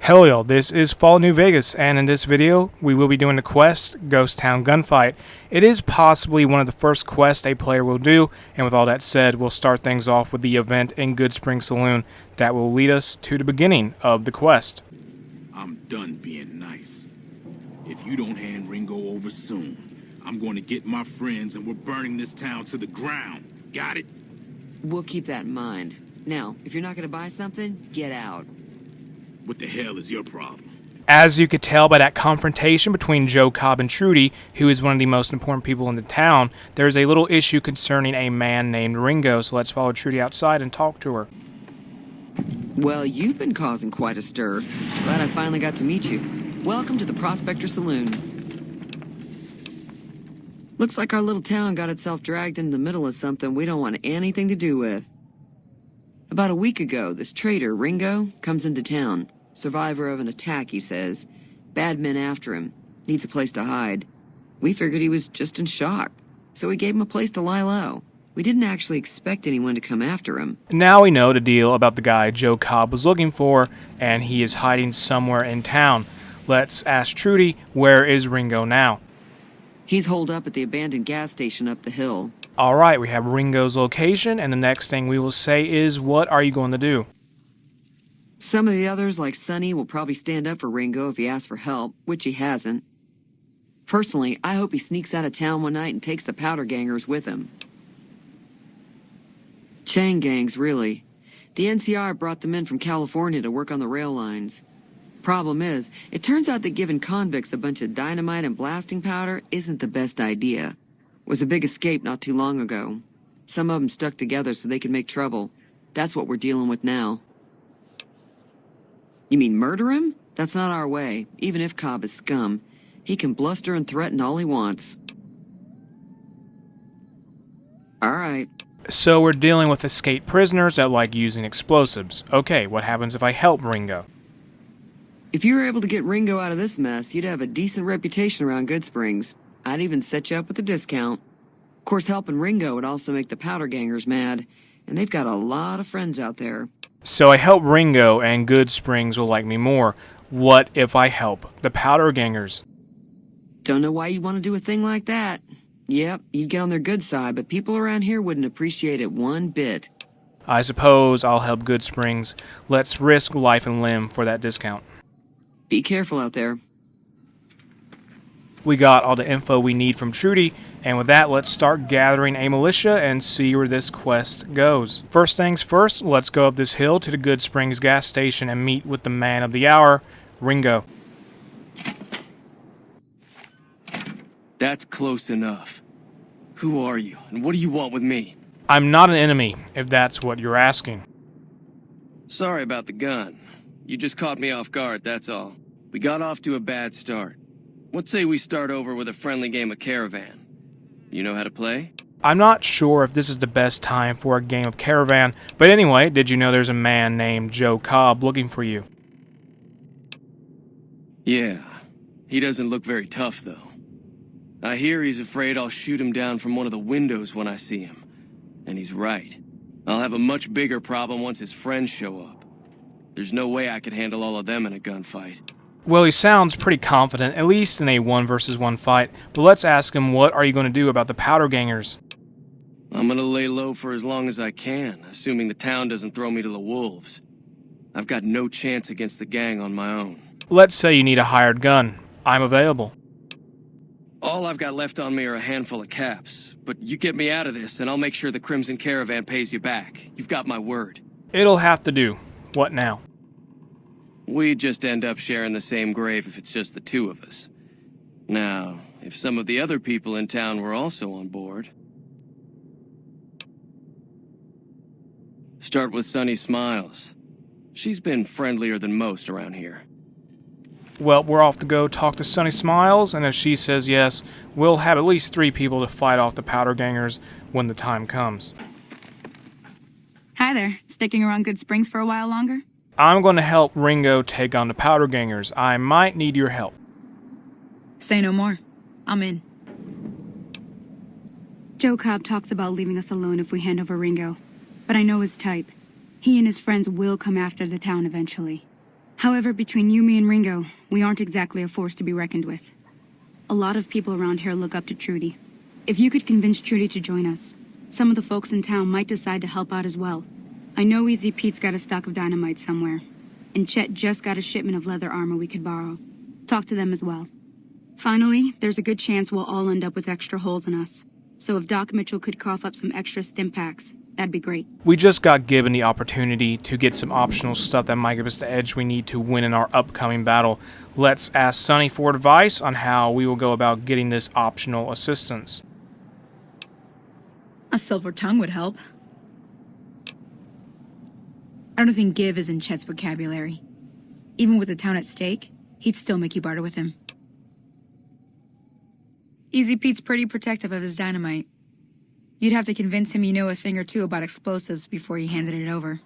Hello, this is Fall New Vegas, and in this video, we will be doing the quest, Ghost Town Gunfight. It is possibly one of the first quests a player will do, and with all that said, we'll start things off with the event in Goodsprings Saloon that will lead us to the beginning of the quest. I'm done being nice. If you don't hand Ringo over soon, I'm going to get my friends and we're burning this town to the ground. Got it? We'll keep that in mind. Now, if you're not going to buy something, get out. What the hell is your problem? As you could tell by that confrontation between Joe Cobb and Trudy, who is one of the most important people in the town, there is a little issue concerning a man named Ringo, so let's follow Trudy outside and talk to her. Well, you've been causing quite a stir. Glad I finally got to meet you. Welcome to the Prospector Saloon. Looks like our little town got itself dragged into the middle of something we don't want anything to do with. About a week ago, this traitor, Ringo, comes into town. Survivor of an attack, he says. Bad men after him. Needs a place to hide. We figured he was just in shock, so we gave him a place to lie low. We didn't actually expect anyone to come after him. Now we know the deal about the guy Joe Cobb was looking for, and he is hiding somewhere in town. Let's ask Trudy, where is Ringo now? He's holed up at the abandoned gas station up the hill. Alright, we have Ringo's location, and the next thing we will say is, what are you going to do? Some of the others, like Sonny, will probably stand up for Ringo if he asks for help, which he hasn't. Personally, I hope he sneaks out of town one night and takes the powder gangers with him. Chain gangs, really. The NCR brought them in from California to work on the rail lines. Problem is, it turns out that giving convicts a bunch of dynamite and blasting powder isn't the best idea. It was a big escape not too long ago. Some of them stuck together so they could make trouble. That's what we're dealing with now. You mean murder him? That's not our way, even if Cobb is scum. He can bluster and threaten all he wants. All right. So we're dealing with escaped prisoners that like using explosives. Okay, what happens if I help Ringo? If you were able to get Ringo out of this mess, you'd have a decent reputation around Goodsprings. I'd even set you up with a discount. Of course, helping Ringo would also make the powder gangers mad, and they've got a lot of friends out there. So I help Ringo and Goodsprings will like me more. What if I help the powder gangers? Don't know why you'd want to do a thing like that. Yep, you'd get on their good side, but people around here wouldn't appreciate it one bit. I suppose I'll help Goodsprings. Let's risk life and limb for that discount. Be careful out there. We got all the info we need from Trudy, and with that, let's start gathering a militia and see where this quest goes. First things first, let's go up this hill to the Goodsprings gas station and meet with the man of the hour, Ringo. That's close enough. Who are you, and what do you want with me? I'm not an enemy, if that's what you're asking. Sorry about the gun. You just caught me off guard, that's all. We got off to a bad start. Let's say we start over with a friendly game of Caravan. You know how to play? I'm not sure if this is the best time for a game of Caravan, but anyway, did you know there's a man named Joe Cobb looking for you? Yeah. He doesn't look very tough, though. I hear he's afraid I'll shoot him down from one of the windows when I see him. And he's right. I'll have a much bigger problem once his friends show up. There's no way I could handle all of them in a gunfight. Well, he sounds pretty confident, at least in a 1-versus-1 fight, but let's ask him, what are you going to do about the powder gangers? I'm gonna lay low for as long as I can, assuming the town doesn't throw me to the wolves. I've got no chance against the gang on my own. Let's say you need a hired gun. I'm available. All I've got left on me are a handful of caps, but you get me out of this and I'll make sure the Crimson Caravan pays you back. You've got my word. It'll have to do. What now? We just end up sharing the same grave if it's just the two of us. Now, if some of the other people in town were also on board... Start with Sunny Smiles. She's been friendlier than most around here. Well, we're off to go talk to Sunny Smiles, and if she says yes, we'll have at least 3 people to fight off the powder gangers when the time comes. Hi there. Sticking around Goodsprings for a while longer? I'm going to help Ringo take on the powder gangers. I might need your help. Say no more. I'm in. Joe Cobb talks about leaving us alone if we hand over Ringo, but I know his type. He and his friends will come after the town eventually. However, between you, me, and Ringo, we aren't exactly a force to be reckoned with. A lot of people around here look up to Trudy. If you could convince Trudy to join us, some of the folks in town might decide to help out as well. I know Easy Pete's got a stock of dynamite somewhere, and Chet just got a shipment of leather armor we could borrow. Talk to them as well. Finally, there's a good chance we'll all end up with extra holes in us. So if Doc Mitchell could cough up some extra stim packs, that'd be great. We just got given the opportunity to get some optional stuff that might give us the edge we need to win in our upcoming battle. Let's ask Sonny for advice on how we will go about getting this optional assistance. A silver tongue would help. I don't think give is in Chet's vocabulary. Even with the town at stake, he'd still make you barter with him. Easy Pete's pretty protective of his dynamite. You'd have to convince him you know a thing or two about explosives before you handed it over.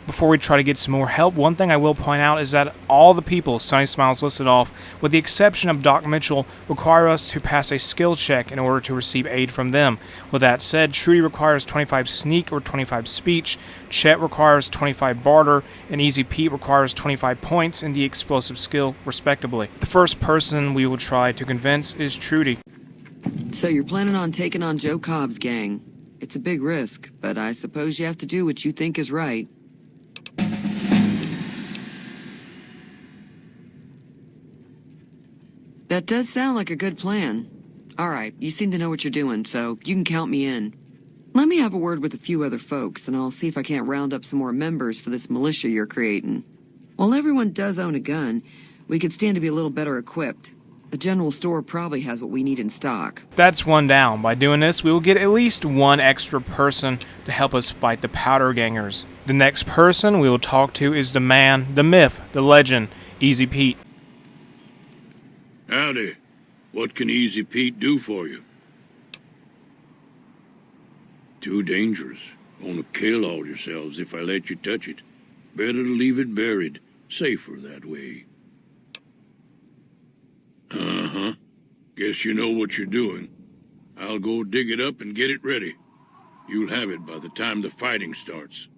Before we try to get some more help, one thing I will point out is that all the people Sonny Smiles listed off, with the exception of Doc Mitchell, require us to pass a skill check in order to receive aid from them. With that said, Trudy requires 25 sneak or 25 speech, Chet requires 25 barter, and Easy Pete requires 25 points in the explosive skill, respectively. The first person we will try to convince is Trudy. So you're planning on taking on Joe Cobb's gang. It's a big risk, but I suppose you have to do what you think is right. That does sound like a good plan. All right, you seem to know what you're doing, so you can count me in. Let me have a word with a few other folks, and I'll see if I can't round up some more members for this militia you're creating. While everyone does own a gun, we could stand to be a little better equipped. The general store probably has what we need in stock. That's one down. By doing this, we will get at least one extra person to help us fight the powder gangers. The next person we will talk to is the man, the myth, the legend, Easy Pete. Howdy. What can Easy Pete do for you? Too dangerous. Gonna kill all yourselves if I let you touch it. Better to leave it buried. Safer that way. Uh-huh. Guess you know what you're doing. I'll go dig it up and get it ready. You'll have it by the time the fighting starts.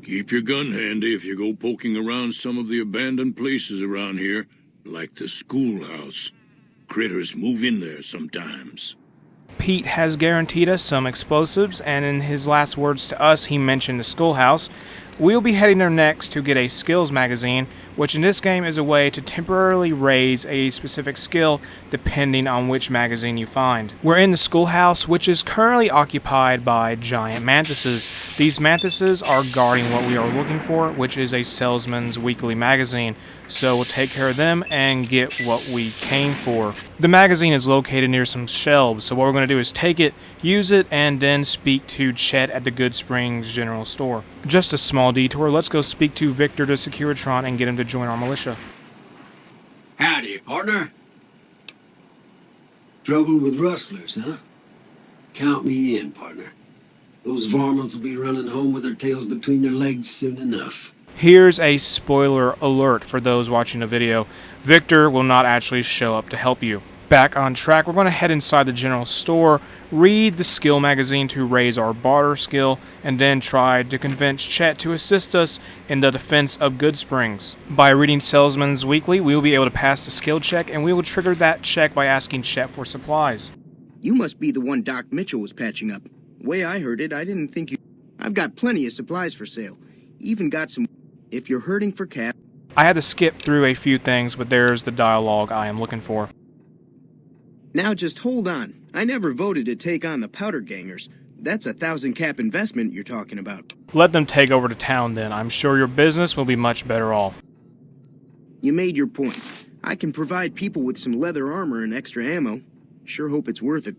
Keep your gun handy if you go poking around some of the abandoned places around here, like the schoolhouse. Critters move in there sometimes. Pete has guaranteed us some explosives, and in his last words to us, he mentioned the schoolhouse. We'll be heading there next to get a skills magazine, which in this game is a way to temporarily raise a specific skill depending on which magazine you find. We're in the schoolhouse, which is currently occupied by giant mantises. These mantises are guarding what we are looking for, which is a salesman's weekly magazine. So we'll take care of them and get what we came for. The magazine is located near some shelves, so what we're going to do is take it, use it, and then speak to Chet at the Goodsprings general store. Just a small detour, let's go speak to Victor the Securitron and get him to join our militia. Howdy, partner. Trouble with rustlers, huh? Count me in, partner. Those varmints will be running home with their tails between their legs soon enough. Here's a spoiler alert for those watching the video. Victor will not actually show up to help you. Back on track, we're going to head inside the general store, read the skill magazine to raise our barter skill, and then try to convince Chet to assist us in the defense of Goodsprings. By reading Salesman's Weekly, we will be able to pass the skill check, and we will trigger that check by asking Chet for supplies. You must be the one Doc Mitchell was patching up. The way I heard it, I didn't think you... I've got plenty of supplies for sale. Even got some... If you're hurting for cap... I had to skip through a few things, but there's the dialogue I am looking for. Now just hold on. I never voted to take on the powder gangers. That's 1,000 cap investment you're talking about. Let them take over the town then. I'm sure your business will be much better off. You made your point. I can provide people with some leather armor and extra ammo. Sure hope it's worth it.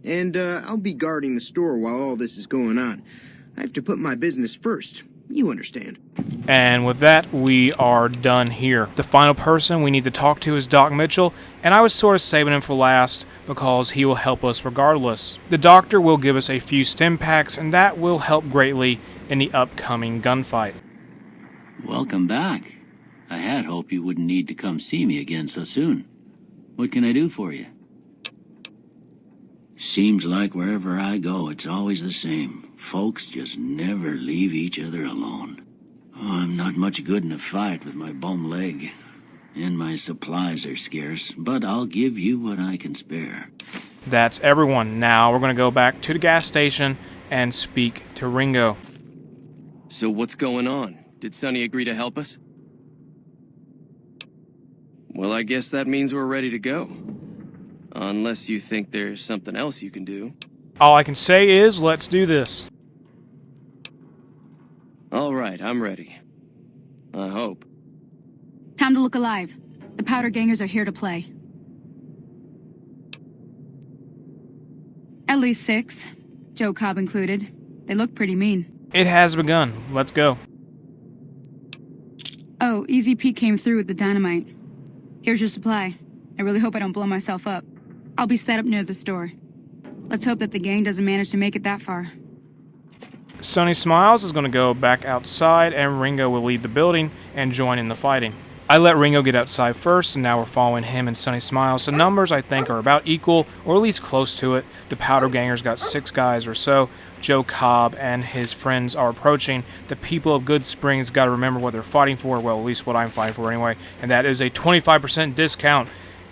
And I'll be guarding the store while all this is going on. I have to put my business first. You understand. And with that, we are done here. The final person we need to talk to is Doc Mitchell, and I was sort of saving him for last because he will help us regardless. The doctor will give us a few stim packs, and that will help greatly in the upcoming gunfight. Welcome back. I had hoped you wouldn't need to come see me again so soon. What can I do for you? Seems like wherever I go, it's always the same. Folks just never leave each other alone. Oh, I'm not much good in a fight with my bum leg. And my supplies are scarce, but I'll give you what I can spare. That's everyone. Now we're going to go back to the gas station and speak to Ringo. So what's going on? Did Sonny agree to help us? Well, I guess that means we're ready to go. Unless you think there's something else you can do. All I can say is, let's do this. All right, I'm ready. I hope. Time to look alive. The powder gangers are here to play. At least 6, Joe Cobb included. They look pretty mean. It has begun. Let's go. Oh, Easy Pete came through with the dynamite. Here's your supply. I really hope I don't blow myself up. I'll be set up near the store. Let's hope that the gang doesn't manage to make it that far. Sonny Smiles is going to go back outside, and Ringo will leave the building and join in the fighting. I let Ringo get outside first, and now we're following him and Sonny Smiles. The numbers, I think, are about equal, or at least close to it. The Powder Gangers got 6 guys or so. Joe Cobb and his friends are approaching. The people of Goodsprings got to remember what they're fighting for, well, at least what I'm fighting for anyway, and that is a 25% discount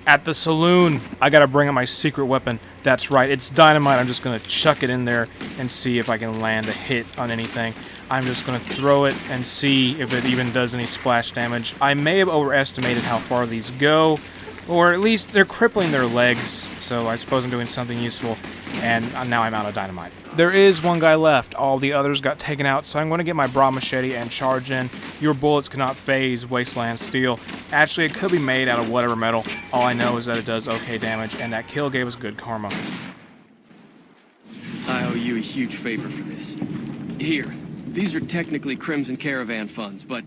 at the saloon. I got to bring up my secret weapon. That's right, it's dynamite. I'm just going to chuck it in there and see if I can land a hit on anything. I'm just going to throw it and see if it even does any splash damage. I may have overestimated how far these go, or at least they're crippling their legs, so I suppose I'm doing something useful, and now I'm out of dynamite. There is one guy left. All the others got taken out, so I'm going to get my broad machete and charge in. Your bullets cannot phase Wasteland Steel. Actually, it could be made out of whatever metal. All I know is that it does okay damage, and that kill gave us good karma. I owe you a huge favor for this. Here, these are technically Crimson Caravan funds, but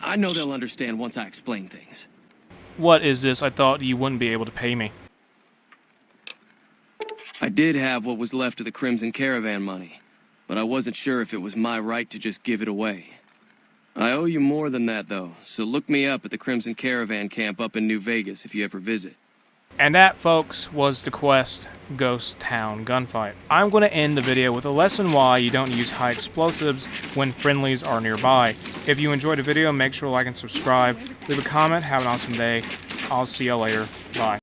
I know they'll understand once I explain things. What is this? I thought you wouldn't be able to pay me. I did have what was left of the Crimson Caravan money, but I wasn't sure if it was my right to just give it away. I owe you more than that, though, so look me up at the Crimson Caravan camp up in New Vegas if you ever visit. And that, folks, was the quest Ghost Town Gunfight. I'm going to end the video with a lesson why you don't use high explosives when friendlies are nearby. If you enjoyed the video, make sure to like and subscribe. Leave a comment. Have an awesome day. I'll see you later. Bye.